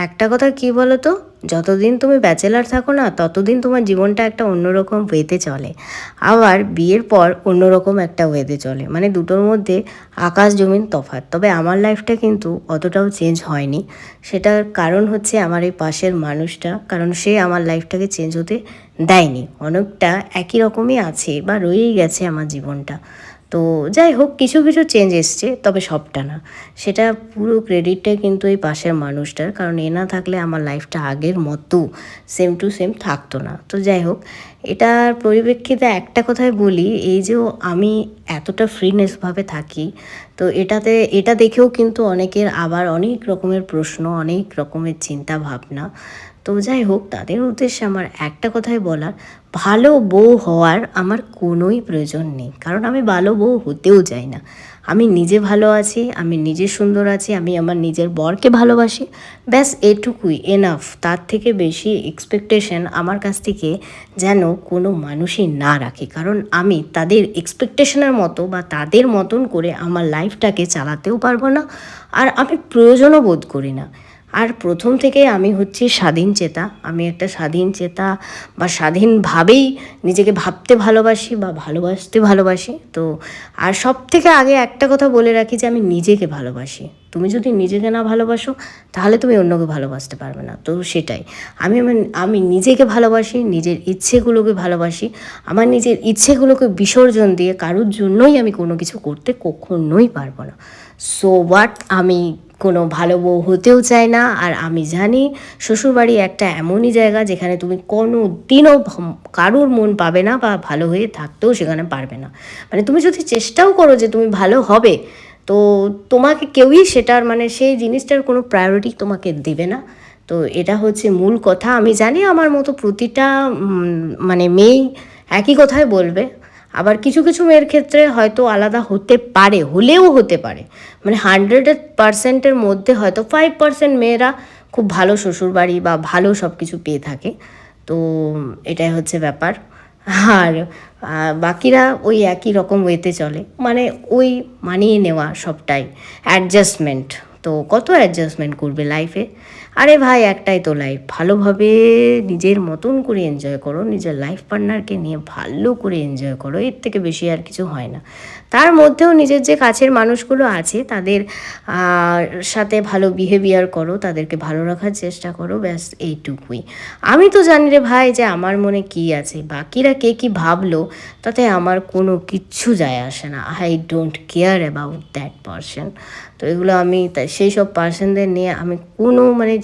একটা কথা কি বলো তো, যতদিন তুমি ব্যাচেলার থাকো না ততদিন তোমার জীবনটা একটা অন্যরকম ওয়েতে চলে, আবার বিয়ের পর অন্যরকম একটা ওয়েতে চলে, মানে দুটোর মধ্যে আকাশ জমিন তফাৎ। তবে আমার লাইফটা কিন্তু অতটাও চেঞ্জ হয়নি। সেটার কারণ হচ্ছে আমার এই পাশের মানুষটা, কারণ সে আমার লাইফটাকে চেঞ্জ হতে দেয়নি, অনেকটা একই রকমই আছে বা রয়েই গেছে আমার জীবনটা। তো যাই হোক, কিছু কিছু চেঞ্জ এসছে, তবে সবটা না। সেটা পুরো ক্রেডিটটাই কিন্তু এই পাশের মানুষটার, কারণ এ না থাকলে আমার লাইফটা আগের মতো সেম টু সেম থাকতো না। তো যাই হোক, এটার পরিপ্রেক্ষিতে একটা কথাই বলি, এই যে আমি এতটা ফ্রিনেসভাবে থাকি, তো এটা দেখেও কিন্তু অনেকের আবার অনেক রকমের প্রশ্ন, অনেক রকমের চিন্তা ভাবনা। তো যাই হোক, তাদের উদ্দেশ্যে আমার একটা কথাই বলার, ভালো বউ হওয়ার আমার কোনোই প্রয়োজন নেই, কারণ আমি ভালো বউ হতেও চাই না। আমি নিজে ভালো আছি, আমি নিজে সুন্দর আছি, আমি আমার নিজের বরকে ভালোবাসি, ব্যাস এটুকুই এনাফ। তার থেকে বেশি এক্সপেকটেশন আমার কাছ থেকে যেন কোনো মানুষই না রাখে, কারণ আমি তাদের এক্সপেকটেশনের মতো বা তাদের মতন করে আমার লাইফটাকে চালাতেও পারবো না, আর আমি প্রয়োজনও বোধ করি না। আর প্রথম থেকে আমি হচ্ছি স্বাধীন চেতা, আমি একটা স্বাধীন চেতা বা স্বাধীনভাবেই নিজেকে ভাবতে ভালোবাসি বা ভালোবাসতে ভালোবাসি। তো আর সব থেকে আগে একটা কথা বলে রাখি যে আমি নিজেকে ভালোবাসি। তুমি যদি নিজেকে না ভালোবাসো তাহলে তুমি অন্যকে ভালোবাসতে পারবে না। তো সেটাই, আমি নিজেকে ভালোবাসি, নিজের ইচ্ছেগুলোকে ভালোবাসি। আমার নিজের ইচ্ছেগুলোকে বিসর্জন দিয়ে কারোর জন্যই আমি কোনো কিছু করতে কখনোই পারবো না। সো হোয়াট, আমি কোনো ভালো বউ হতেও চাই না। আর আমি জানি শ্বশুরবাড়ি একটা এমনই জায়গা যেখানে তুমি কোনো দিনও কারোর মন পাবে না বা ভালো হয়ে থাকতেও সেখানে পারবে না। মানে তুমি যদি চেষ্টাও করো যে তুমি ভালো হবে, তো তোমাকে কেউই সেটার মানে সেই জিনিসটার কোনো প্রায়োরিটি তোমাকে দেবে না। তো এটা হচ্ছে মূল কথা। আমি জানি আমার মতো প্রতিটা মানে মেয়েই একই কথাই বলবে, আবার কিছু কিছু মেয়ের ক্ষেত্রে হয়তো আলাদা হতে পারে, হলেও হতে পারে। মানে 100% মধ্যে হয়তো 5% মেয়েরা খুব ভালো শ্বশুরবাড়ি বা ভালো সব কিছু পেয়ে থাকে। তো এটাই হচ্ছে ব্যাপার। আর বাকিরা ওই একই রকম ওয়েতে চলে, মানে ওই মানিয়ে নেওয়া সবটাই, অ্যাডজাস্টমেন্ট। তো কত অ্যাডজাস্টমেন্ট করবে লাইফে? আরে ভাই, একটাই তো লাইফ, ভালোভাবে নিজের মতন করে এনজয় করো, নিজের লাইফ পার্টনারকে নিয়ে ভালো করে এনজয় করো, এর থেকে বেশি আর কিছু হয় না। তার মধ্যেও নিজের যে কাছের মানুষগুলো আছে তাদের সাথে ভালো বিহেভিয়ার করো, তাদেরকে ভালো রাখার চেষ্টা করো, ব্যাস এইটুকুই। আমি তো জানি রে ভাই যে আমার মনে কী আছে, বাকিরা কে কী ভাবলো তাতে আমার কোনো কিচ্ছু যায় আসে না। I don't care about that person. তো এগুলো আমি সেই সব পার্সনদের নিয়ে আমি কোনো মানে